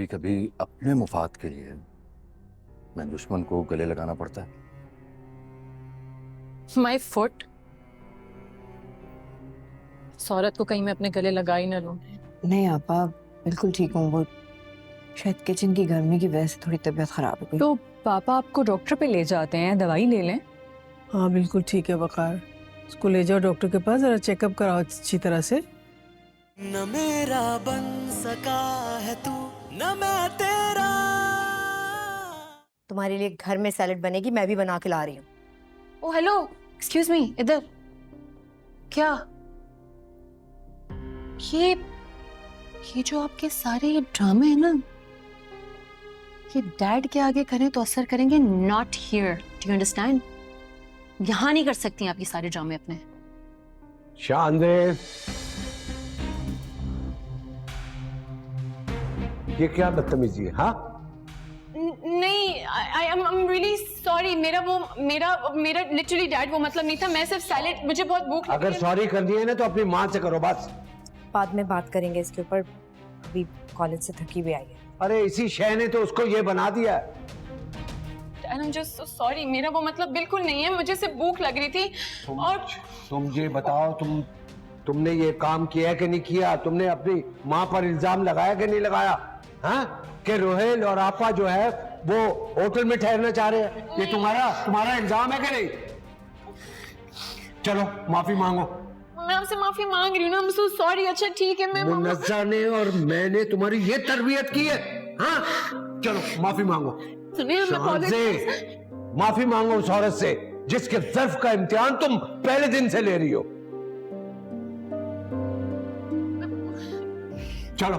कभी कभी अपने मुफाद के लिए मैं दुश्मन को गले लगाना पड़ता है। माई फुट, इस औरत को कहीं मैं अपने गले लगा ही ना लूं। नहीं आपा, बिल्कुल ठीक हूँ। वो शायद किचन की गर्मी की वजह से थोड़ी तबीयत खराब हो गई। तो पापा आपको डॉक्टर पे ले जाते हैं, दवाई ले लें। हाँ बिल्कुल ठीक है वकार, इसको ले जाओ डॉक्टर के पास, जरा चेकअप कराओ अच्छी तरह से। न मेरा बन सका है तू, न मैं तेरा। तुम्हारे लिए घर में सैलेड बनेगी, मैं भी बना के ला रही हूँ। ओ हेलो, एक्सक्यूज मी, इधर। क्या ये जो आपके सारे ये ड्रामे हैं ना, ये डैड के आगे करें तो असर करेंगे, not here, do you understand? यहाँ नहीं कर सकती आप ये सारे ड्रामे अपने। शानदेव, ये क्या बदतमीजी है? हाँ नहीं, आई एम रियली सॉरी। मेरा लिटरली डैड वो मतलब नहीं था, मैं सिर्फ सैलेड, मुझे बहुत भूख लगी। अगर सॉरी करनी है ना तो अपनी माँ से करो बस। बाद में बात करेंगे इसके ऊपर, अभी कॉलेज से थकी भी आई है। अरे इसी शय ने तो उसको ये बना दिया। And I'm just so sorry, मेरा वो मतलब बिल्कुल नहीं है, मुझे सिर्फ भूख लग रही थी। और तुम ये बताओ, तुमने ये काम किया है कि नहीं किया? तुमने अपनी माँ पर इल्जाम लगाया कि नहीं लगाया? हाँ, कि रोहेल और आपा जो है वो होटल में ठहरना चाह रहे हैं, ये तुम्हारा इल्जाम है कि नहीं? चलो माफी मांगो। मैं आपसे माफी मांग रही हूँ ना, I'm so sorry। अच्छा ठीक है, मैं मुन्नज़्ज़ा ने और मैंने तुम्हारी ये तरबियत की है? हाँ, चलो माफी मांगो। सुनिए, माफी मांगो उस औरत से जिसके ज़र्फ का इम्तिहान तुम पहले दिन से ले रही हो। चलो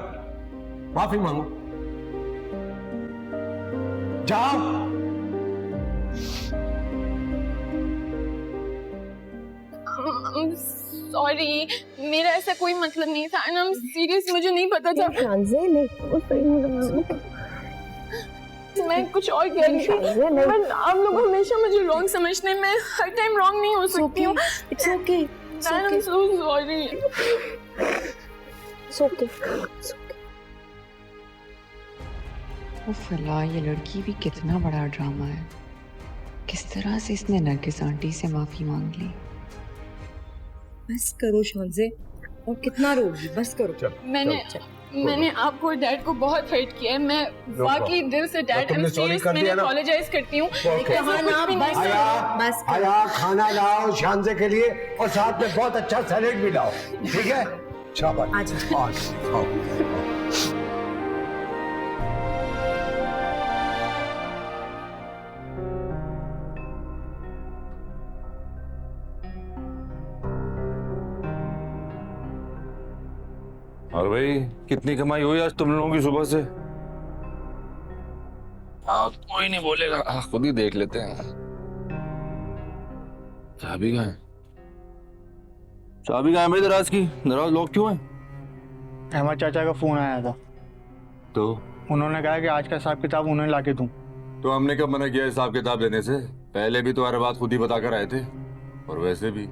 माफी मांगो, जाओ। सॉरी, मेरा ऐसा कोई मतलब नहीं था, and I'm serious, मुझे नहीं पता था। मैं कुछ और कह रही थी, बट आप लोग हमेशा मुझे रॉन्ग समझते हैं, मैं हर टाइम रॉन्ग नहीं हो सकती हूँ। It's okay. I'm so sorry. It's okay. फला, ये लड़की भी कितना बड़ा ड्रामा है। किस तरह से इसने नरगिस आंटी से माफी मांग ली। बस करो शानज़े, और कितना रोगी, बस करो। मैंने आपको डैड को बहुत हर्ट किया है, मैं वाकई दिल से डैड, मैंने अपोलोजाइज करती हूँ। आया खाना लाओ शानज़े के लिए, और साथ में बहुत अच्छा सैलेड भी लाओ, ठीक है? शाबाश। आओ। और भाई कितनी कमाई हुई आज तुम लोगों की सुबह से? कोई नहीं बोलेगा, खुद ही देख लेते हैं। चाबी कहाँ है? चाबी कहाँ है मेरी दराज की? दराज लॉक क्यों है? अहमद चाचा का फोन आया था, तो उन्होंने कहा कि आज का हिसाब किताब उन्हें लाके दूं। तो हमने कब मना किया हिसाब किताब देने से? पहले भी तो हर बात खुद ही बताकर आए थे, और वैसे भी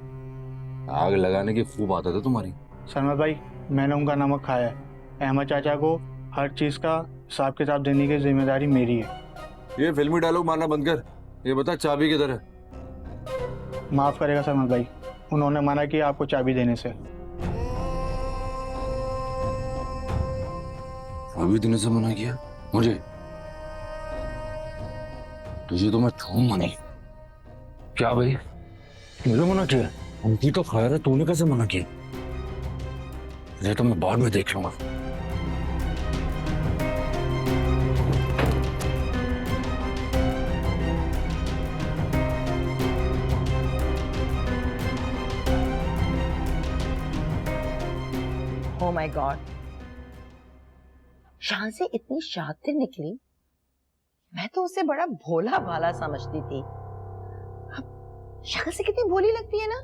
आग लगाने की खूब आदत है तुम्हारी। सलमान भाई, मैंने उनका नमक खाया है। अहमद चाचा को हर चीज का हिसाब किताब देने की जिम्मेदारी मेरी है। ये फिल्मी डायलॉग मारना बंद कर, ये बता चाबी किधर है? माफ करेगा सलमान भाई, उन्होंने मना किया आपको चाबी देने से। चाबी देने से मना किया मुझे? तुझे तो मैं छूऊंगा नहीं। क्या भाई, मुझे मना किया? उनकी तो खैर है, तूने कैसे मना किया? ये तो मैं बाद में देख लूंगा। Oh my God. शानज़े इतनी शातिर निकली, मैं तो उसे बड़ा भोला भाला समझती थी। अब शानज़े कितनी भोली लगती है ना।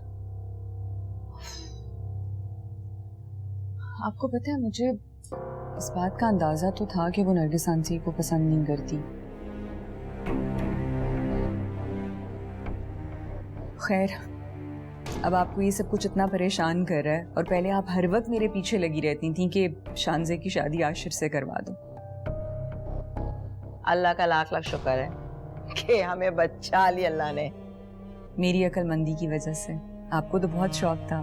आपको पता है, मुझे इस बात का अंदाजा तो था कि वो नरगिस आंटी को पसंद नहीं करती। खैर, अब आपको ये सब कुछ इतना परेशान कर रहा है, और पहले आप हर वक्त मेरे पीछे लगी रहती थी कि शानज़े की शादी आशिर से करवा दूं। अल्लाह का लाख लाख शुक्र है कि हमें बच्चा लिया अल्लाह ने। मेरी अक्लमंदी की वजह से। आपको तो बहुत शौक था।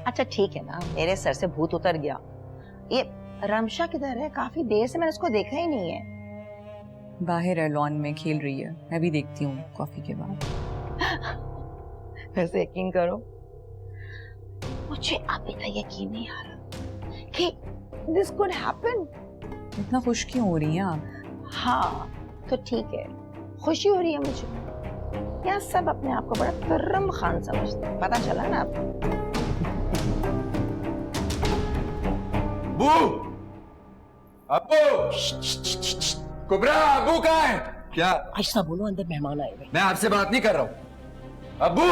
अच्छा ठीक है ना, मेरे सर से भूत उतर गया। ये रमशा किधर है? काफी देर से मैंने उसको देखा ही नहीं है। बाहर है, लॉन में खेल रही है। मैं भी देखती हूँ कॉफी के बाद। वैसे यकीन करो, मुझे अभी तक यकीन नहीं आ रहा कि दिस कुड हैपन। इतना खुश क्यों हो रही हैं आप? हाँ तो ठीक है, खुशी हो रही है मुझे। यहाँ सब अपने आप को बड़ा तुर्रम खान समझते हैं, पता चला ना आपको? अबू, अबू, कुबरा, अबू कहाँ है? क्या? ऐसा बोलो, अंदर मेहमान आए हुए। मैं आपसे बात नहीं कर रहा हूँ। अबू,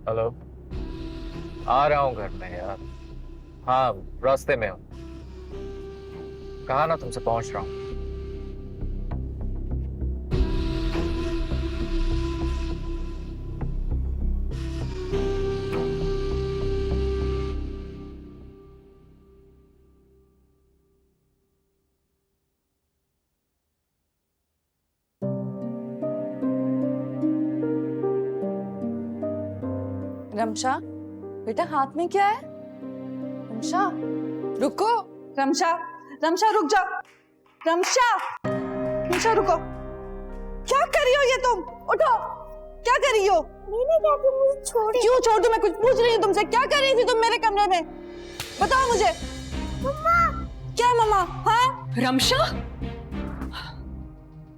हेलो, आ रहा हूँ घर में यार। हाँ, रास्ते में हूँ। कहा ना तुमसे पहुंच रहा हूँ। रमशा, बेटा हाथ में क्या है? रमशा, रुको। रमशा, रमशा रुक जाओ। रमशा, रमशा रुको। क्या कर रही हो ये तुम? उठो। क्या कर रही हो? मैंने क्या किया? मुझे छोड़। क्यों छोड़ दूं? मैं कुछ पूछ रही हूँ तुमसे। क्या कर रही थी तुम मेरे कमरे में? बताओ मुझे। मम्मा। क्या मम्मा? हाँ रमशा,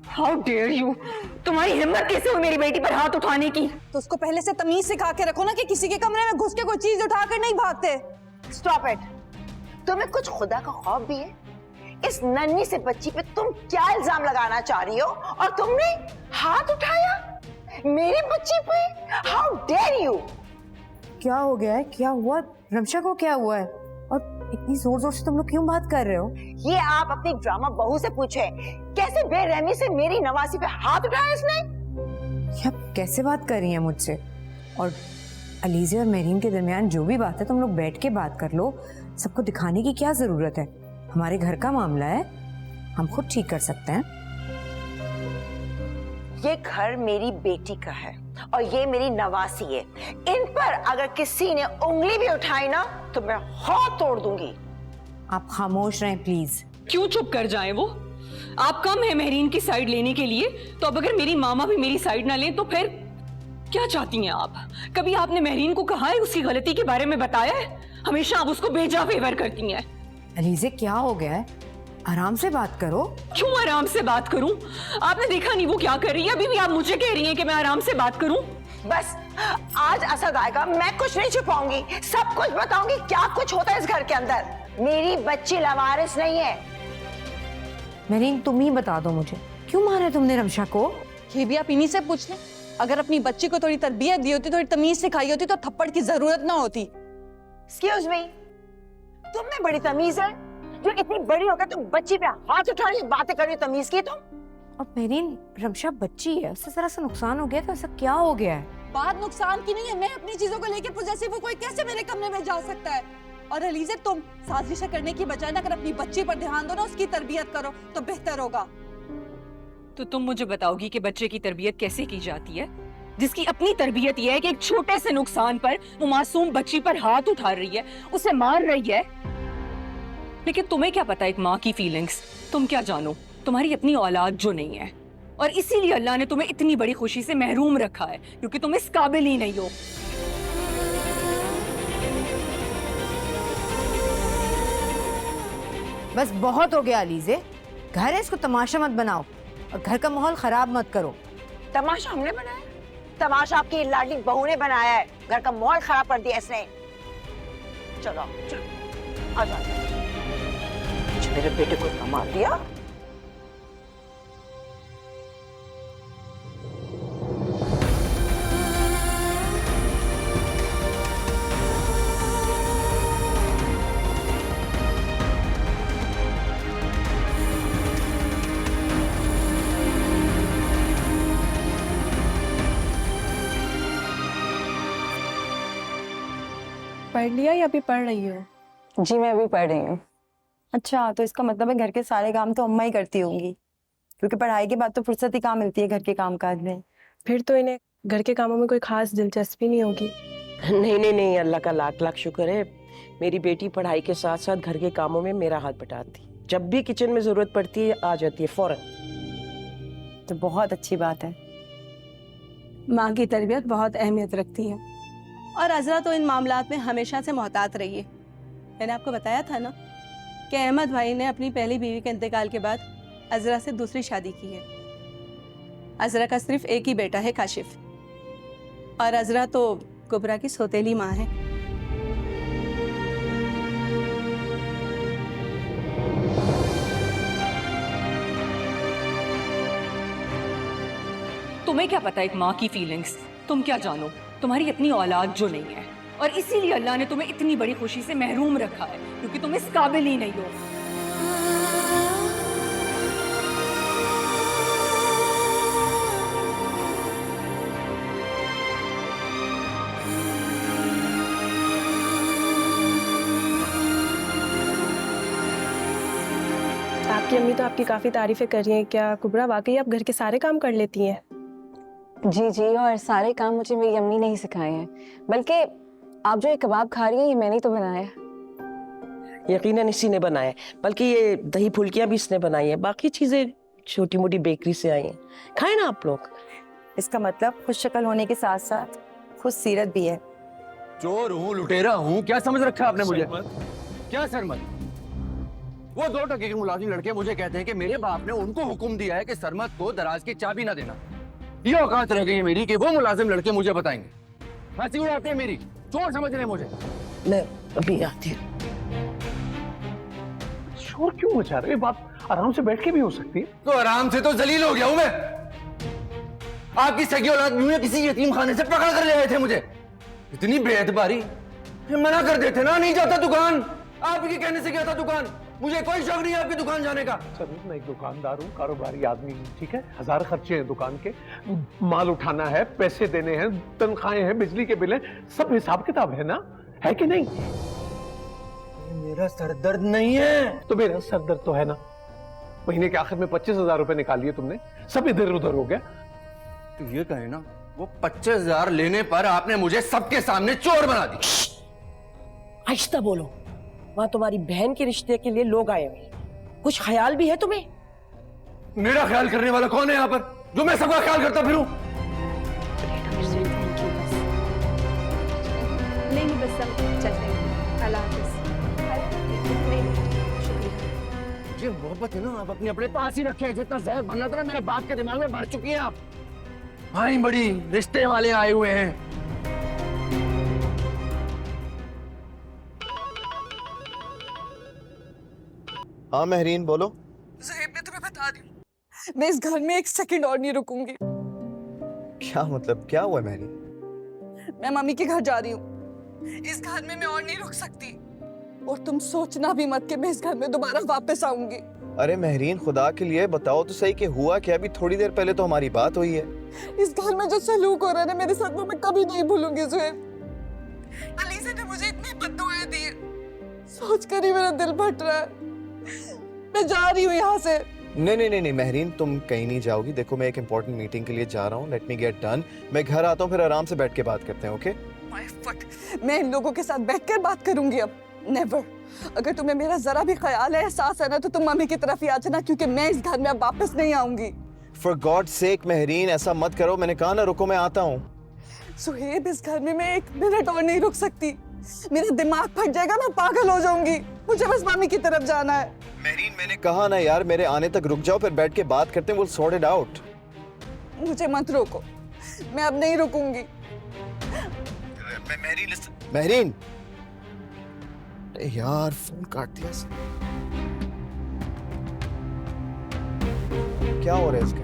हाउ डेयर यू! तुम्हारी हिम्मत कैसे हुई मेरी बेटी पर हाथ उठाने की? तो उसको पहले से तमीज सिखा के रखो ना कि किसी के कमरे में घुस के कोई चीज उठाकर नहीं भागते। Stop it. तुम्हें कुछ खुदा का खौफ भी है? इस नन्ही से बच्ची पे तुम क्या इल्जाम लगाना चाह रही हो? और तुमने हाथ उठाया मेरी बच्ची पे? How dare you! क्या हो गया है? क्या हुआ? रमशा को क्या हुआ है? और इतनी जोर जोर से तुम लोग क्यों बात कर रहे हो? ये आप अपनी ड्रामा बहू से पूछे, कैसे बेरहमी से मेरी नवासी पे हाथ उठाया इसने? ये आप कैसे बात कर रही हैं मुझसे? और अलीज़ा और मेरीन के दरमियान जो भी बात है तुम लोग बैठ के बात कर लो। सबको दिखाने की क्या जरूरत है? हमारे घर का मामला है, हम खुद ठीक कर सकते हैं। ये घर मेरी बेटी का है और ये मेरी नवासी है। इन पर अगर किसी ने उंगली भी उठाई ना तो मैं हाथ तोड़ दूंगी। आप खामोश रहें प्लीज। क्यों चुप कर जाए वो? आप कम है मेरीन की साइड लेने के लिए, तो अब अगर मेरी मामा भी मेरी साइड ना ले तो फिर क्या चाहती हैं आप? कभी आपने मेरीन को कहा है, उसकी गलती के बारे में बताया है? हमेशा आप उसको बेजा फेवर करती हैं। अलीज़ा क्या हो गया है? आराम से बात करो। क्यों आराम से बात करूं? आपने देखा नहीं वो क्या कर रही है? अभी भी आप मुझे कह रही हैं कि मैं आराम से बात करूं? बस आज असद आएगा, मैं कुछ नहीं छुपाऊंगी, सब कुछ बताऊंगी क्या कुछ होता है इस घर के अंदर। मेरी बच्ची लवारिस नहीं है। मेरीन तुम ही बता दो मुझे, क्यों मारा तुमने रमशा को? ये भी आप इन्हीं से पूछ लें। अगर अपनी बच्ची को थोड़ी तरबियत दी होती, थोड़ी तमीज सिखाई होती तो थप्पड़ की जरूरत ना होती। एक्सक्यूज मी, तुम में बड़ी तमीज है जो इतनी बड़ी होकर तुम बच्ची पे हाथ उठा रही बातें कर रही हो? तमीज की तुम? और मेरीन रमशा बच्ची है, उससे जरा सा नुकसान हो गया तो ऐसा क्या हो गया है? बात नुकसान की नहीं है। मैं अपनी चीजों को लेकर पॉसेसिव हूं, कोई कैसे मेरे कमरे में जा सकता है? और अलीज़ा तुम साजिशें करने की बजाय ना अगर अपनी बच्ची पर ध्यान दो ना, उसकी तरबियत करो तो बेहतर होगा। तो तुम मुझे बताओगी कि बच्चे की तरबियत कैसे की जाती है, जिसकी अपनी तरबियत यह है कि एक छोटे से नुकसान पर वो मासूम बच्ची पर हाथ उठा रही है, उसे मार रही है। लेकिन तुम्हें क्या पता एक माँ की फीलिंग्स? तुम क्या जानो? तुम्हारी अपनी औलाद जो नहीं है, और इसीलिए अल्लाह ने तुम्हें इतनी बड़ी खुशी से महरूम रखा है क्योंकि तुम इस काबिल ही नहीं हो। बस बहुत हो गया अलीज़े, घर है इसको तमाशा मत बनाओ और घर का माहौल खराब मत करो। तमाशा हमने बनाया? तमाशा आपकी लाडली बहू ने बनाया है। घर का माहौल खराब कर दिया इसने। चलो चलो आ जाओ। मेरे बेटे को कमा दिया। पढ़ लिया या अभी पढ़ रही हो? जी मैं अभी पढ़ रही हूँ। अच्छा, तो इसका मतलब है घर के सारे काम तो अम्मा ही करती होंगी, क्योंकि पढ़ाई के बाद तो फुर्सत ही कहाँ मिलती है घर के काम काज में। फिर तो इन्हें घर के कामों में कोई खास दिलचस्पी नहीं होगी। नहीं नहीं नहीं, अल्लाह का लाख लाख शुक्र है, मेरी बेटी पढ़ाई के साथ साथ घर के कामों में मेरा हाथ बटाती। जब भी किचन में जरूरत पड़ती है आ जाती है फौरन। तो बहुत अच्छी बात है। माँ की तरबियत बहुत अहमियत रखती है, और अजरा तो इन मामलात में हमेशा से मोहतात रही है। मैंने आपको बताया था ना कि अहमद भाई ने अपनी पहली बीवी के इंतकाल के बाद अजरा से दूसरी शादी की है। अजरा का सिर्फ एक ही बेटा है, काशिफ, और अजरा तो कुबरा की सौतेली माँ है। तुम्हें क्या पता एक माँ की फीलिंग्स? तुम क्या जानो, तुम्हारी अपनी औलाद जो नहीं है, और इसीलिए अल्लाह ने तुम्हें इतनी बड़ी खुशी से महरूम रखा है, क्योंकि तुम इस काबिल ही नहीं हो। आपकी अम्मी तो आपकी काफ़ी तारीफें कर रही हैं। क्या कुबरा वाकई आप घर के सारे काम कर लेती हैं? जी जी, और सारे काम मुझे मेरी अम्मी ने ही सिखाए हैं। बल्कि आप जो ये कबाब खा रही हैं ये मैंने ही तो बनाया। यकीनन इसी ने बनाया है, बल्कि ये दही फुल्कियाँ भी इसने बनाई है, बाकी चीजें छोटी मोटी बेकरी से आई हैं। खाए ना आप लोग। इसका मतलब खुश शक्ल होने के साथ साथ खुश सीरत भी है। चोर हूँ, लुटेरा हूँ, क्या समझ रखा आपने मुझे? क्या सरमद? वो 2 टके के मुलाजिम लड़के मुझे कहते हैं कि मेरे बाप ने उनको हुक्म दिया है कि सरमद को दराज की चाबी ना देना। ये औकात रह गई है मेरी कि वो मुलाजिम लड़के मुझे बताएंगे। हंसी उड़ाते हैं मेरी, चोर समझ रहे हैं मुझे। मैं अभी आती हूँ। शोर क्यों मचा रहे? बात आराम से बैठ के भी हो सकती है। तो आराम से तो जलील हो गया हूं मैं। आपकी सगी औलाद में किसी यतीम खाने से पकड़ कर ले आए थे मुझे। इतनी बेएतबारी, मना कर देते ना, नहीं जाता दुकान। आपके कहने से गया था दुकान, मुझे कोई शौक नहीं है आपकी दुकान जाने का। सर मैं एक दुकानदार हूँ, कारोबारी आदमी हूँ, ठीक है। 1000 खर्चे हैं दुकान के, माल उठाना है, पैसे देने हैं, तनख्वाहें हैं, बिजली के बिल हैं, सब हिसाब किताब है ना, है कि नहीं? मेरा सरदर्द नहीं है। तो मेरा सरदर्द तो है ना। महीने के आखिर में 25,000 रुपए निकालिए तुमने, सब इधर उधर हो गया। तो ये कहे ना, वो 25,000 लेने पर आपने मुझे सबके सामने चोर बना दी। आहिस्ता बोलो, वहां तुम्हारी बहन के रिश्ते के लिए लोग आए हुए, कुछ ख्याल भी है तुम्हें? मेरा ख्याल करने वाला कौन है यहाँ पर, जो मैं सबका ख्याल करता फिरूं? नहीं बस सब चलते हैं। अल्लाह हाफ़िज़। ये मोहब्बत है ना, आप अपने अपने पास ही रखे। जितना जहर भरना था ना मेरे बाप के दिमाग में भर चुकी हैं आप। भाई बड़ी रिश्ते वाले आए हुए हैं। हाँ महरीन बोलो। ज़ुहैब, मैं तुम्हें बता रही हूँ, मैं इस घर में 1 सेकंड और नहीं रुकूंगी। क्या मतलब, क्या हुआ महरीन? मैं मम्मी के घर जा रही हूँ। इस घर में मैं और नहीं रुक सकती, और तुम सोचना भी मत कि मैं इस घर में दोबारा वापस आऊंगी। अरे महरीन खुदा के लिए बताओ तो सही कि हुआ क्या? अभी थोड़ी देर पहले तो हमारी बात हुई है। इस घर में जो सलूक हो रहा है ना मेरे साथ, वो मैं कभी नहीं भूलूंगी ज़ुहैब। अलीज़ा ने मुझे इतनी बद्दुआएं दी, सोच कर ही मेरा दिल फट रहा है। मैं जा रही हूँ यहाँ से। नहीं नहीं नहीं नहीं महरीन, तुम कहीं नहीं जाओगी। देखो मैं एक इंपॉर्टेंट मीटिंग के लिए जा रहा हूँ, लेट मी गेट डन। मैं घर आता हूँ, फिर आराम से बैठ के बात करते हैं, ओके? माय फट, मैं इन लोगों के साथ बैठकर बात करूंगी अब। नेवर। अगर तुम्हें मेरा जरा भी ख्याल है, एहसास है ना, तो तुम मम्मी की तरफ ही आ जाना, क्योंकि मैं इस घर में अब वापस नहीं आऊंगी। फॉर गॉड सेक महरीन ऐसा मत करो, मैंने कहा ना रुको, मैं आता हूँ। सुहेब, इस घर में मैं 1 मिनट और नहीं रुक सकती। मेरा दिमाग फट जाएगा, मैं पागल हो जाऊंगी। मुझे बस मम्मी की तरफ जाना है। महरीन मैंने कहा ना यार, मेरे आने तक रुक जाओ, फिर बैठ के बात करते हैं, we'll sort it out। मुझे मत रोको, मैं अब नहीं रुकूंगी। महरीन, अरे यार फोन काट दिया इसने। क्या हो रहा है इसके?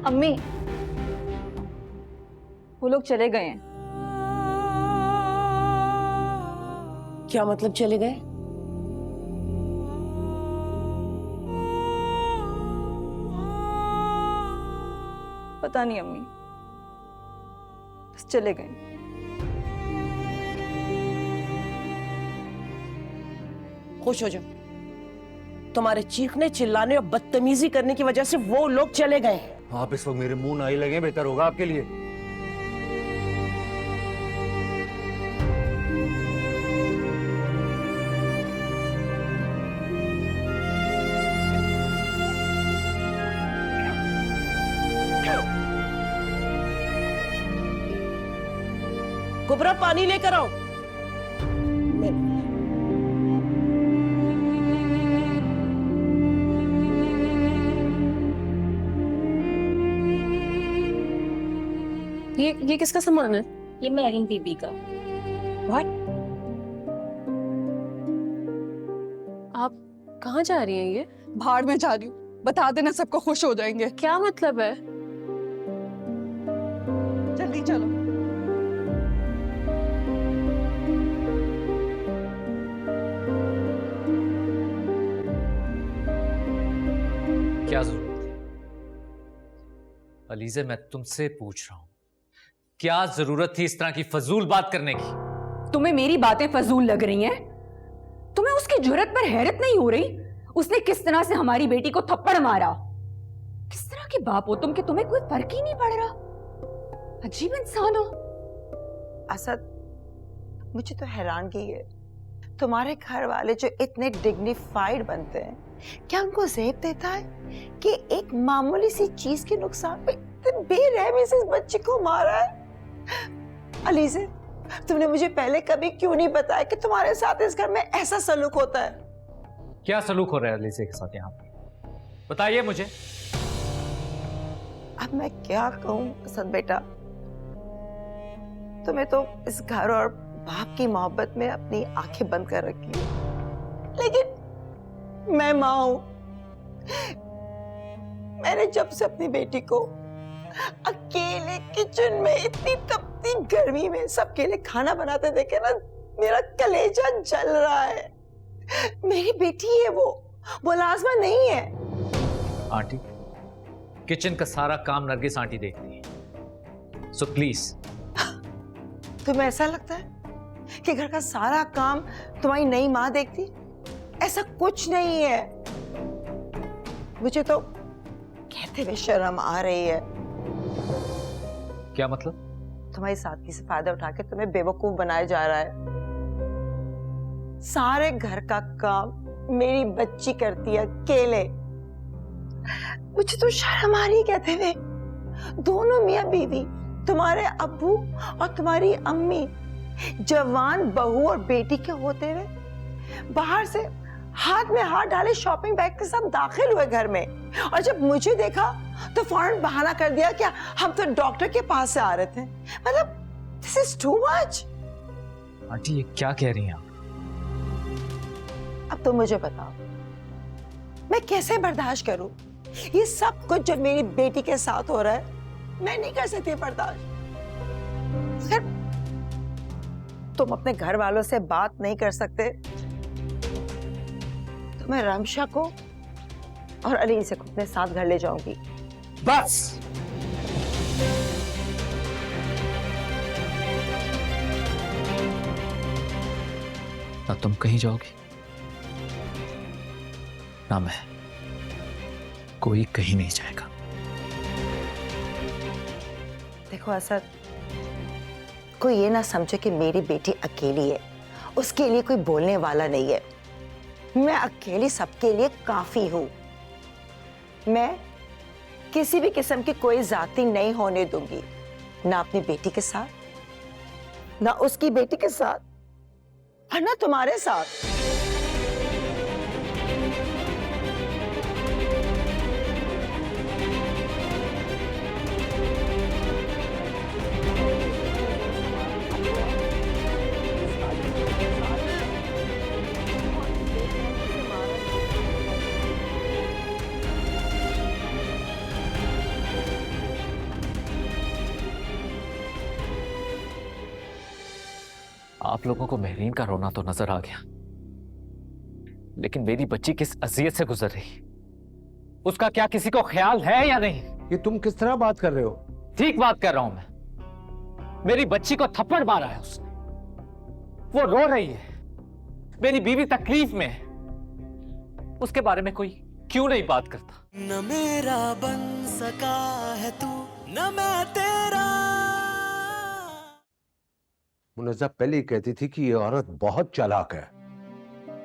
अम्मी, वो लोग चले गए हैं। क्या मतलब चले गए? पता नहीं अम्मी, बस चले गए। खुश हो जाओ, तुम्हारे चीखने चिल्लाने और बदतमीजी करने की वजह से वो लोग चले गए। आप इस वक्त मेरे मुंह ना ही लगे, बेहतर होगा आपके लिए। कुबरा पानी लेकर आओ। ये किसका सामान है? ये मेहरीन बीबी का। What? आप कहाँ जा रही हैं? ये भाड़ में जा रही हूँ, बता देना, सबको खुश हो जाएंगे। क्या मतलब है? जल्दी चलो। क्या जरूरत थी? अलीज़े, मैं तुमसे पूछ रहा हूं, क्या जरूरत थी इस तरह की फजूल बात करने की? तुम्हें मेरी बातें फजूल लग रही हैं? तुम्हें उसकी जुर्रत पर हैरत नहीं हो रही? उसने किस तरह से हमारी बेटी को थप्पड़ मारा। किस तरह के बाप हो तुम कि तुम्हें कोई फर्क ही नहीं पड़ रहा? अजीब इंसान हो। असद, मुझे तो हैरानगी है, तुम्हारे घर वाले जो इतने डिग्निफाइड बनते हैं, क्या उनको ज़ेब देता है कि एक मामूली सी चीज के नुकसान पे इतने बेरहमी से इस बच्चे को मारा है? अलीज़े, तुमने मुझे पहले कभी क्यों नहीं बताया कि तुम्हारे साथ इस घर में ऐसा सलूक होता है? क्या सलूक हो रहा है अलीज़े के साथ यहाँ पे? बताइए मुझे। अब मैं क्या कहूँ असद बेटा, तुम्हें तो इस घर और बाप की मोहब्बत में अपनी आंखें बंद कर रखी है, लेकिन मैं माँ हूं। मैंने जब से अपनी बेटी को अकेले किचन में इतनी तपती गर्मी में सबके लिए खाना बनाते देखे ना, मेरा कलेजा जल रहा है। मेरी बेटी है वो लाजमा नहीं है। आंटी, किचन का सारा काम नरगिस आंटी देखती है, सो प्लीज। तुम्हें ऐसा लगता है कि घर का सारा काम तुम्हारी नई माँ देखती? ऐसा कुछ नहीं है। मुझे तो कहते हुए शर्म आ रही है। क्या मतलब? तुम्हारी सादगी से फायदा उठा के तुम्हें बेवकूफ बनाया जा रहा है। सारे घर का काम मेरी बच्ची करती है अकेले। मुझे तो शर्म आ रही है कहते हुए। दोनों मियां बीवी, तुम्हारे अब्बू और तुम्हारी अम्मी, जवान बहू और बेटी के होते हुए बाहर से हाथ में हाथ डाले शॉपिंग बैग के साथ दाखिल हुए घर में, और जब मुझे देखा तो फौरन बहाना कर दिया कि हम तो डॉक्टर के पास से आ रहे थे। मतलब this is too much. Aunty, ये क्या कह रही हैं आप? अब तुम मुझे बताओ, मैं कैसे बर्दाश्त करूं ये सब कुछ जो मेरी बेटी के साथ हो रहा है? मैं नहीं कर सकती बर्दाश्त। तुम अपने घर वालों से बात नहीं कर सकते तो मैं रमशा को और अली से अपने साथ घर ले जाऊंगी। बस। ना तुम कहीं जाओगी, ना मैं। कोई कहीं नहीं जाएगा। देखो असद, कोई ये ना समझे कि मेरी बेटी अकेली है, उसके लिए कोई बोलने वाला नहीं है। मैं अकेली सबके लिए काफी हूं। मैं किसी भी किस्म की कोई जाती नहीं होने दूंगी, ना अपनी बेटी के साथ, ना उसकी बेटी के साथ, और ना तुम्हारे साथ। आप लोगों को महरीन का रोना तो नजर आ गया, लेकिन मेरी बच्ची किस अजियत से गुजर रही, उसका क्या किसी को ख्याल है या नहीं? ये तुम किस तरह बात कर रहे हो? ठीक बात कर रहा हूं मैं। मेरी बच्ची को थप्पड़ मारा है उसने, वो रो रही है, मेरी बीवी तकलीफ में है, उसके बारे में कोई क्यों नहीं बात करता? न मेरा बन सका है तू, न मैं तेरा। मुनज़्ज़ा पहले ही कहती थी कि ये औरत बहुत चालाक है।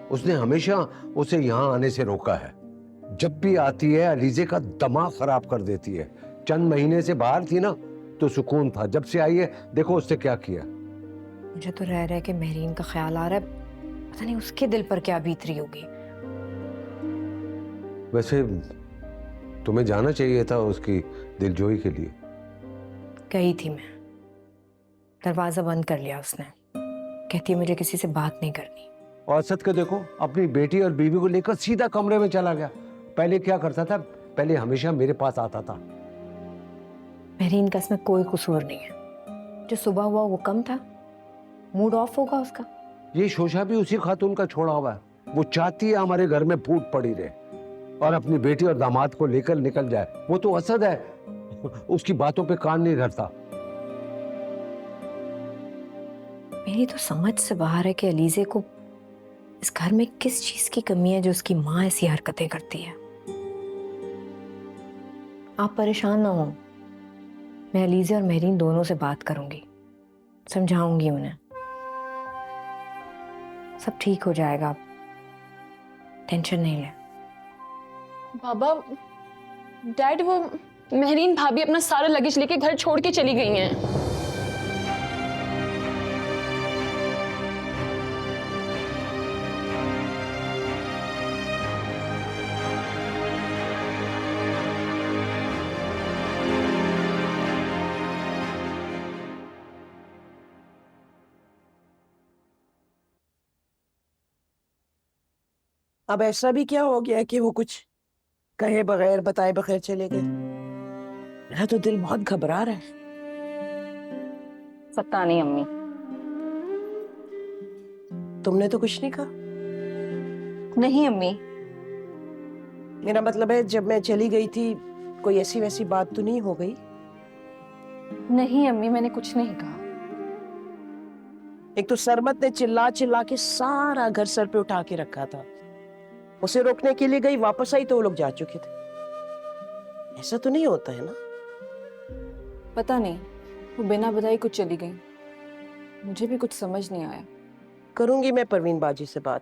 उसने हमेशा उसे यहाँ आने से रोका है। जब भी आती है अलीज़े का दिमाग खराब कर देती है। चंद महीने से बाहर थी ना तो सुकून था, जब से आई है देखो उसने क्या किया। मुझे तो रह रहा है कि महरीन का ख्याल आ रहा है, पता नहीं उसके दिल पर क्या बीत रही होगी। वैसे तुम्हें जाना चाहिए था उसकी दिलजोई के लिए। गई थी मैं, दरवाजा बंद कर लिया उसने, कहती है मुझे किसी से बात नहीं करनी। और असद को देखो, अपनी बेटी और बीवी को लेकर सीधा कमरे में चला गया। पहले क्या करता था, पहले हमेशा मेरे पास आता था। महरीन का इसमें कोई कसूर नहीं है, जो सुबह हुआ वो कम था, मूड ऑफ होगा उसका। ये शोशा भी उसी खातून का छोड़ा हुआ है। वो चाहती है हमारे घर में फूट पड़ी रहे और अपनी बेटी और दामाद को लेकर निकल जाए। वो तो असद है, उसकी बातों पे कान नहीं धरता। मेरी तो समझ से बाहर है कि अलीज़े को इस घर में किस चीज की कमी है जो उसकी माँ ऐसी हरकतें करती है। आप परेशान ना हो, मैं अलीज़े और महरीन दोनों से बात करूंगी, समझाऊंगी उन्हें, सब ठीक हो जाएगा, आप टेंशन नहीं ले। बाबा, डैड, वो महरीन भाभी अपना सारा लगेज लेके घर छोड़ के चली गई हैं। अब ऐसा भी क्या हो गया कि वो कुछ कहे बगैर बताए बगैर चले गए? मेरा तो दिल बहुत घबरा रहा है। पता नहीं अम्मी। तुमने तो कुछ नहीं कहा? नहीं अम्मी। मेरा मतलब है जब मैं चली गई थी कोई ऐसी वैसी बात तो नहीं हो गई? नहीं अम्मी, मैंने कुछ नहीं कहा। एक तो सरमत ने चिल्ला चिल्ला के सारा घर सर पे उठा के रखा था, उसे रोकने के लिए गई, वापस आई तो वो लोग जा चुके थे। ऐसा तो नहीं होता है ना? पता नहीं, वो बिना बताई कुछ चली गई, मुझे भी कुछ समझ नहीं आया। करूंगी मैं परवीन बाजी से बात,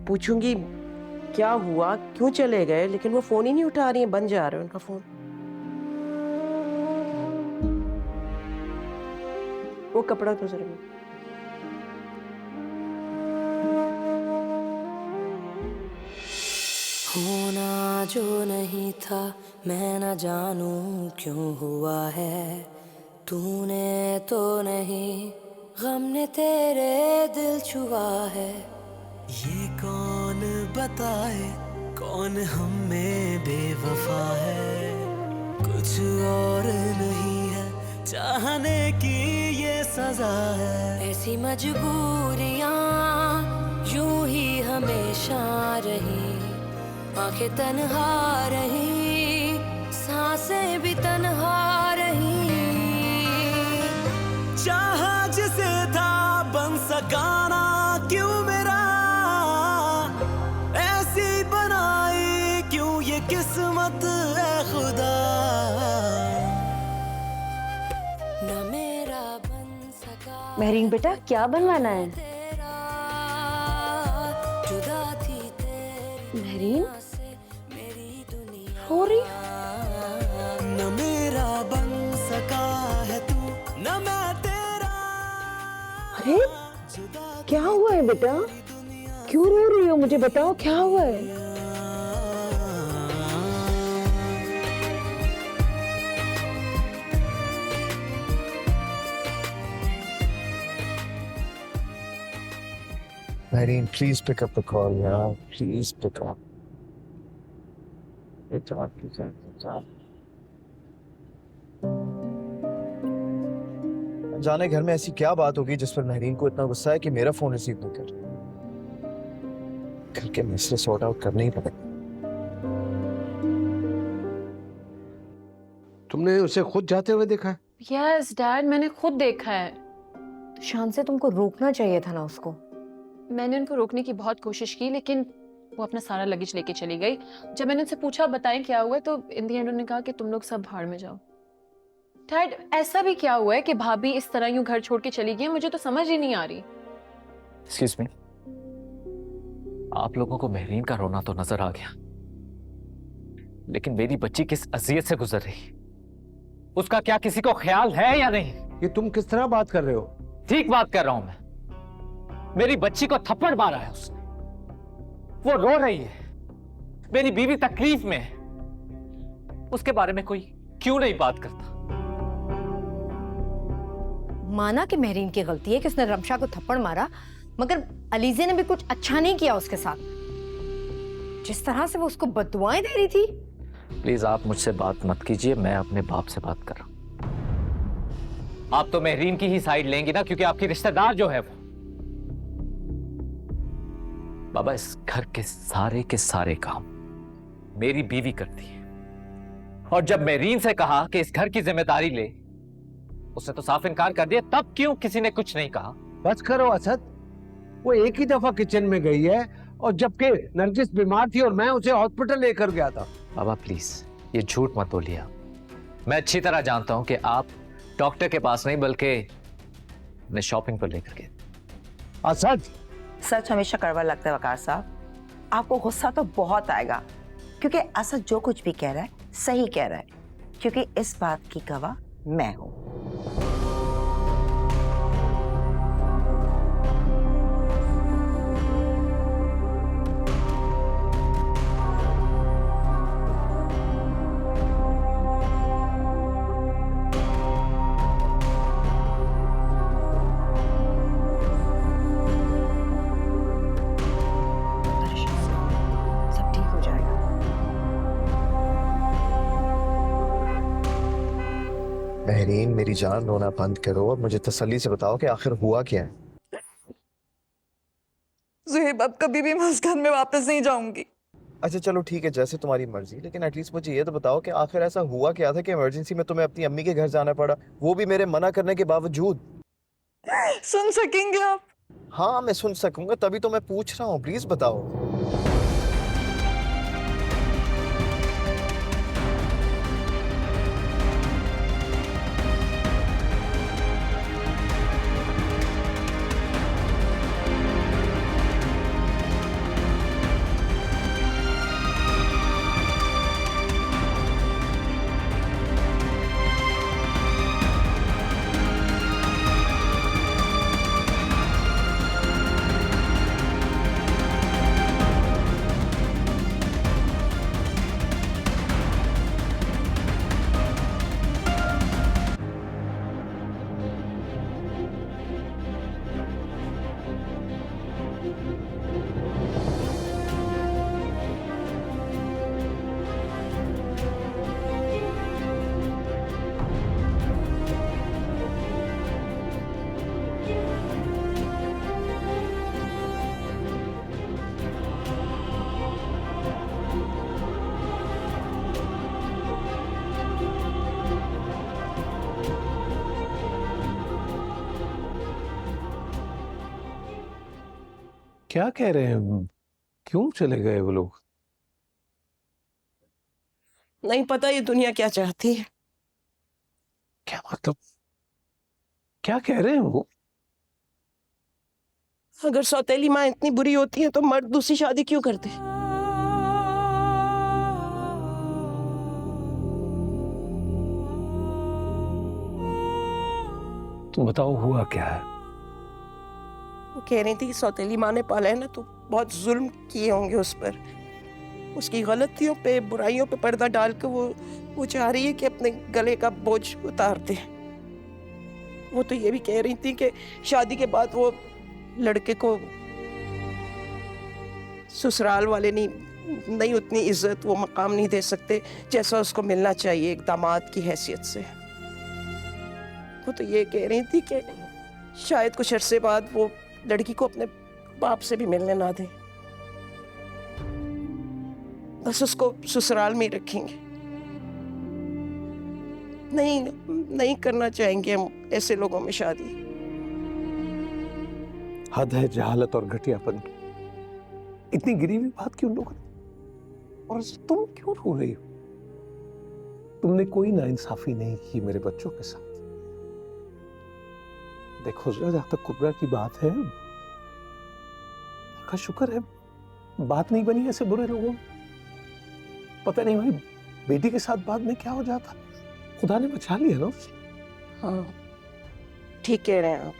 पूछूंगी क्या हुआ, क्यों चले गए, लेकिन वो फोन ही नहीं उठा रही है, बंद जा रहा है उनका फोन। वो कपड़ा तो जरा होना जो नहीं था मैं न जानूं क्यों हुआ है, तूने तो नहीं गम ने तेरे दिल छुआ है। ये कौन बताए कौन हम में बेवफा है, कुछ और नहीं है चाहने की ये सजा है। ऐसी मजबूरियां यूं ही हमेशा रही, आंखें तन्हा रही, सांसें भी तन्हा रही। चाहा जिसे था बन सकाना क्यों मेरा, ऐसी बनाई क्यों ये किस्मत है खुदा। न मेरा बन सका। महरीन बेटा, क्या बनवाना है? जुदा थी महरीन रो रही? रोहित, क्या हुआ है बेटा? क्यों रो रही हो? मुझे बताओ क्या हुआ है? Irene, please pick up the call, yeah. Please pick up. जाने घर में ऐसी क्या बात होगी जिस पर महरीन को इतना गुस्सा है कि मेरा फोन रिसीव नहीं कर रही। घर के मसले सॉर्ट आउट करने ही पड़ेगा। तुमने उसे खुद जाते हुए देखा है? यस डैड, मैंने खुद देखा है। तो शान से तुमको रोकना चाहिए था ना उसको। मैंने उनको रोकने की बहुत कोशिश की, लेकिन वो अपना सारा लगेज लेके चली गई। जब मैंने उनसे पूछा बताएं क्या हुआ है, तो इन दी एंड उन्होंने कहा कि तुम लोग सब भाड़ में जाओ। डैड, ऐसा भी क्या हुआ है कि भाभी इस तरह यूं घर छोड़ के चली गई? मुझे तो समझ ही नहीं आ रही। एक्सक्यूज मी, आप लोगों को महरीन का रोना तो नजर आ गया, लेकिन मेरी बच्ची किस अजियत से गुजर रही, उसका क्या किसी को ख्याल है या नहीं? ये तुम किस तरह बात कर रहे हो? ठीक बात कर रहा हूं मैं। मेरी बच्ची को थप्पड़ मारा है उसने, वो रो रही है, मेरी बीवी तकलीफ में है, उसके बारे में कोई क्यों नहीं बात करता? माना कि महरीन की गलती है कि उसने रमशा को थप्पड़ मारा, मगर अलीजे ने भी कुछ अच्छा नहीं किया उसके साथ। जिस तरह से वो उसको बददुआएं दे रही थी। प्लीज आप मुझसे बात मत कीजिए, मैं अपने बाप से बात कर रहा हूं। आप तो महरीन की ही साइड लेंगी ना, क्योंकि आपकी रिश्तेदार जो है वो। बाबा, इस घर के सारे काम मेरी बीवी करती है, और जब महरीन से कहा कि इस घर की जिम्मेदारी ले, उसने तो साफ इनकार कर दिया। तब क्यों किसी ने कुछ नहीं कहा? बस करो असद, वो एक ही दफा किचन में गई है, और जबकि नरगिस बीमार थी और मैं उसे हॉस्पिटल लेकर गया था। बाबा प्लीज ये झूठ मत बोलिए। मैं अच्छी तरह जानता हूं कि आप डॉक्टर के पास नहीं बल्कि अपने शॉपिंग पर लेकर गए। असद, सच हमेशा कड़वा लगता है वकार साहब। आपको गुस्सा तो बहुत आएगा, क्योंकि असद जो कुछ भी कह रहा है सही कह रहा है, क्योंकि इस बात की गवाह मैं हूं। सब ठीक हो जाएगा। महरीन, मेरी जान, रोना बंद करो और मुझे तसल्ली से बताओ कि आखिर हुआ क्या है। ज़ुहैब, अब कभी भी मैं उस घर में वापस नहीं जाऊंगी। अच्छा चलो ठीक है, जैसे तुम्हारी मर्जी, लेकिन एटलीस्ट मुझे ये तो बताओ कि आखिर ऐसा हुआ क्या था कि इमरजेंसी में तुम्हें अपनी अम्मी के घर जाना पड़ा, वो भी मेरे मना करने के बावजूद। सुन सकेंगे आप? हाँ मैं सुन सकूंगा, तभी तो मैं पूछ रहा हूँ, प्लीज बताओ। क्या कह रहे हैं? क्यों चले गए वो लोग? नहीं पता ये दुनिया क्या चाहती है। क्या मतलब? क्या कह रहे हैं वो? अगर सौतेली माँ इतनी बुरी होती है तो मर्द दूसरी शादी क्यों करते? तुम बताओ हुआ क्या है? वो कह रही थी कि सौतेली माँ ने पाला है ना तो बहुत जुल्म किए होंगे उस पर। उसकी गलतियों पे, बुराइयों पे पर्दा डाल के वो चाह रही है कि अपने गले का बोझ उतार दे। वो तो ये भी कह रही थी कि शादी के बाद वो लड़के को ससुराल वाले नहीं उतनी इज्जत, वो मकाम नहीं दे सकते जैसा उसको मिलना चाहिए एक दामाद की हैसियत से। वो तो ये कह रही थी कि शायद कुछ अरसे बाद वो लड़की को अपने बाप से भी मिलने ना दे, बस उसको ससुराल में ही रखेंगे। नहीं करना चाहेंगे हम ऐसे लोगों में शादी। हद है जहालत और घटियापन की। इतनी गिरी हुई बात क्यों लोग, और तुम क्यों रो रही हो? तुमने कोई नाइंसाफी नहीं की मेरे बच्चों के साथ। देखो जहां तक कुबरा की बात है, का शुक्र है बात नहीं बनी ऐसे बुरे लोगों में। पता नहीं हमारी बेटी के साथ बाद में क्या हो जाता, खुदा ने बचा लिया ना उसे। हाँ ठीक कह रहे हैं आप।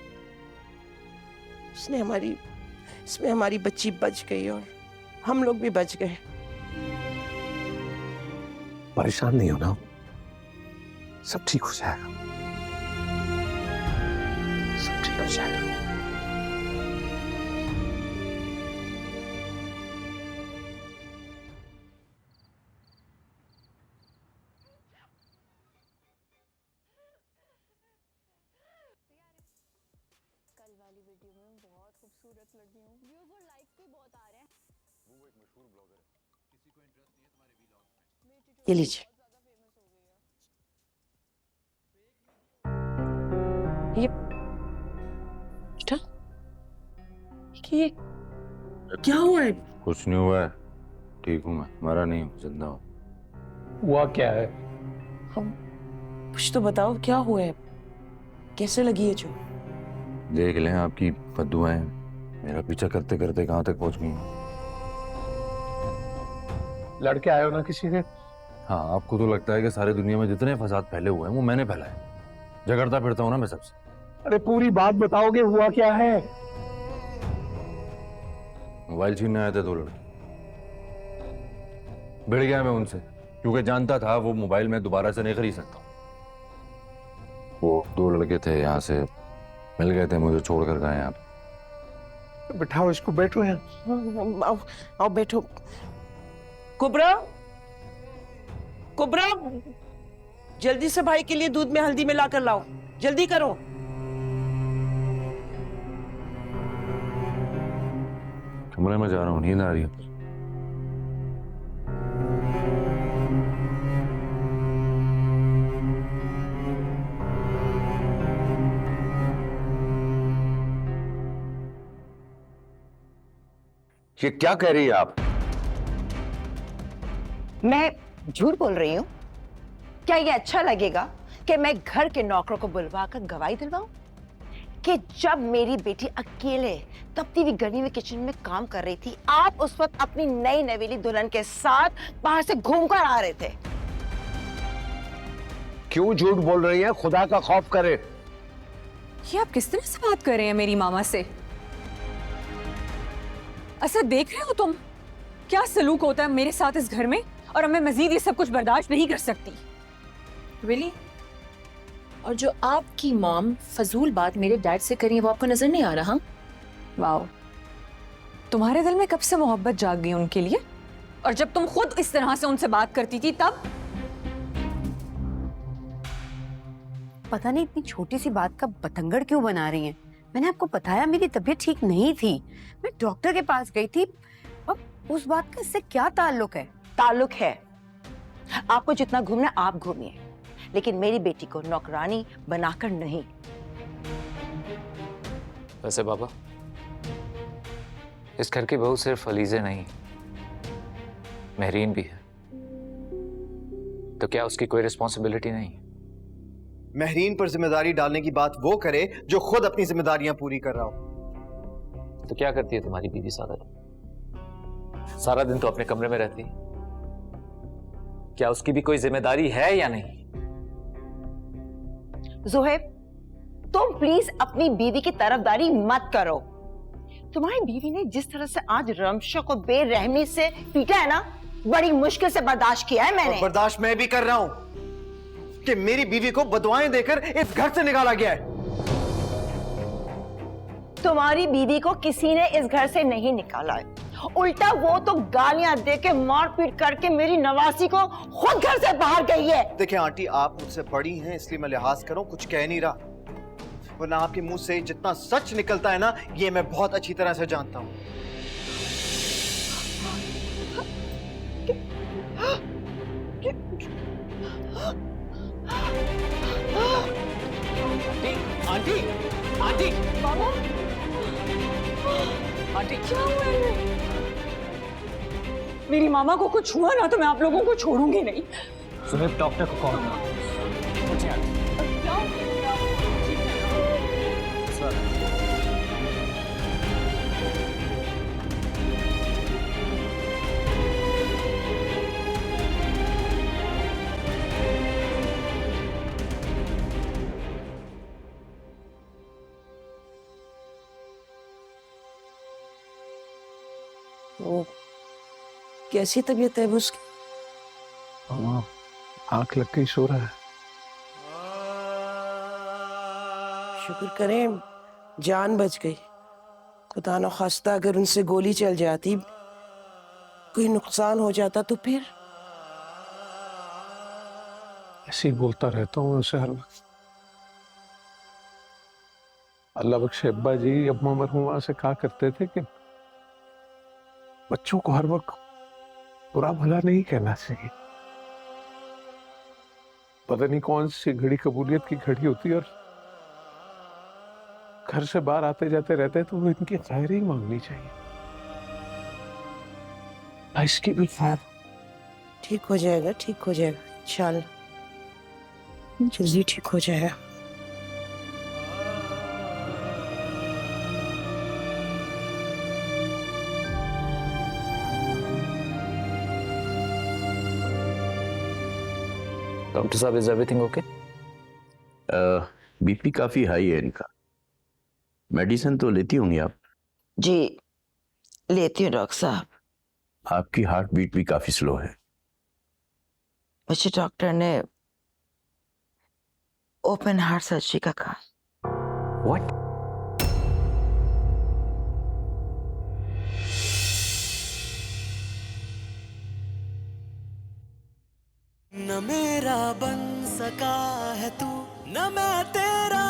इसमें हमारी बच्ची बच गई और हम लोग भी बच गए। परेशान नहीं होना, सब ठीक हो जाएगा, सब ठीक हो जाएगा। ये लीजिए। ये बेटा, ये क्या हुआ है? कुछ नहीं हुआ है, ठीक हूँ मैं, मरा नहीं हूँ, जिंदा हूँ। हुआ क्या है? हम कुछ तो बताओ, क्या हुआ है? कैसे लगी है जो? देख लें, आपकी बद्दुआएं मेरा पीछा करते करते कहाँ तक पहुँच गई। लड़के आए हो ना किसी ने? हाँ, आपको तो लगता है कि सारी दुनिया में जितने फसाद फैले हुए हैं वो मैंने फैलाए। झगड़ता फिरता हूँ ना मैं सबसे। अरे पूरी बात बताओगे, हुआ क्या है? मोबाइल छीनने आए थे दो लड़के, भिड़ गया मैं उनसे क्योंकि जानता था वो मोबाइल में दोबारा से नहीं खरीद सकता। वो दो लड़के थे, यहाँ से मिल गए थे, मुझे छोड़कर गए आप। बिठाओ इसको, बैठो यहाँ। आओ बैठो। कुबरा, कुबरा, जल्दी से भाई के लिए दूध में हल्दी मिला कर लाओ, जल्दी करो। कमरे में जा रहा हूँ, नींद आ रही है। ये क्या कह रही है आप? मैं झूठ बोल रही हूँ? क्या ये अच्छा लगेगा कि मैं घर के नौकरों को बुलवाकर गवाही दिलवाऊं कि जब मेरी बेटी अकेले तपती हुई गर्मी में किचन में काम कर रही थी, आप उस वक्त अपनी नई नवेली दुल्हन के साथ बाहर से घूमकर आ रहे थे? क्यों झूठ बोल रही है? खुदा का खौफ करे। ये आप किस तरह से बात कर रहे हैं मेरी मामा से? ऐसा देख रहे हो तुम क्या सलूक होता है मेरे साथ इस घर में, और मैं मजीद ये सब कुछ बर्दाश्त नहीं कर सकती। रियली? और जो आपकी मॉम फजूल बात मेरे डैड से करी है वो आपको नजर नहीं आ रहा? वाओ, तुम्हारे दिल में कब से मोहब्बत जाग गई उनके लिए? और जब तुम खुद इस तरह से उनसे बात करती थी तब? पता नहीं इतनी छोटी सी बात का बतंगड़ क्यों बना रही हैं। मैंने आपको बताया मेरी तबीयत ठीक नहीं थी, मैं डॉक्टर के पास गई थी। अब उस बात का इससे क्या ताल्लुक है? ताल्लुक है। आपको जितना घूमना आप घूमिए, लेकिन मेरी बेटी को नौकरानी बनाकर नहीं। वैसे बाबा, इस घर की बहू सिर्फ अलीज़े नहीं, महरीन भी है, तो क्या उसकी कोई रिस्पॉन्सिबिलिटी नहीं? महरीन पर जिम्मेदारी डालने की बात वो करे जो खुद अपनी जिम्मेदारियां पूरी कर रहा हो। तो क्या करती है तुम्हारी बीवी सारा दिन? सारा दिन तो अपने कमरे में रहती है, क्या उसकी भी कोई जिम्मेदारी है या नहीं? ज़ोहैब, तुम प्लीज अपनी बीवी की तरफदारी मत करो। तुम्हारी बीवी ने जिस तरह से आज रमशा को बेरहमी से पीटा है ना, बड़ी मुश्किल से बर्दाश्त किया है मैंने। और बर्दाश्त मैं भी कर रहा हूं कि मेरी बीवी को बदुआएं देकर इस घर से निकाला गया है। तुम्हारी बीवी को किसी ने इस घर से नहीं निकाला है, उल्टा वो तो गालियां देके मारपीट करके मेरी नवासी को खुद घर से बाहर गई है। देखिए आंटी, आप मुझसे बड़ी हैं इसलिए मैं लिहाज कर रहा हूं, कुछ कह नहीं रहा, वरना आपके मुंह से जितना सच निकलता है ना, ये मैं बहुत अच्छी तरह से जानता हूं। आंटी, आंटी, बाबा, आंटी, क्या हुआ है? मेरी मामा को कुछ हुआ ना तो मैं आप लोगों को छोड़ूंगी नहीं। सुहेब, डॉक्टर को कॉल करो। वो कैसी तबीयत है उसकी? आंख लग गई, सो रहा है। शुक्र करें जान बच गई। खुदा न खास्ता अगर उनसे गोली चल जाती, कोई नुकसान हो जाता तो फिर। ऐसे ही बोलता रहता हूँ उसे हर वक्त। अल्लाह बख्शे अब्बा जी अम्मा मरहुमा से कहा करते थे कि बच्चों को हर वक्त बुरा भला नहीं कहना चाहिए। पता नहीं कौन सी घड़ी कबूलियत की घड़ी होती है, और घर से बाहर आते जाते रहते तो वो इनकी खैर ही मांगनी चाहिए। इसकी भी खैर। ठीक हो जाएगा, ठीक हो जाएगा इंशाल्लाह, जल्दी ठीक हो जाएगा। डॉक्टर साहब, इज एवरीथिंग ओके? बीपी काफी हाई है इनका। मेडिसिन तो लेती होंगी आप? जी लेती हूँ डॉक्टर साहब। आपकी हार्ट बीट भी काफी स्लो है। मुझे डॉक्टर ने ओपन हार्ट सर्जरी का कहा। व्हाट? न मेरा बन सका है तू, न मैं तेरा।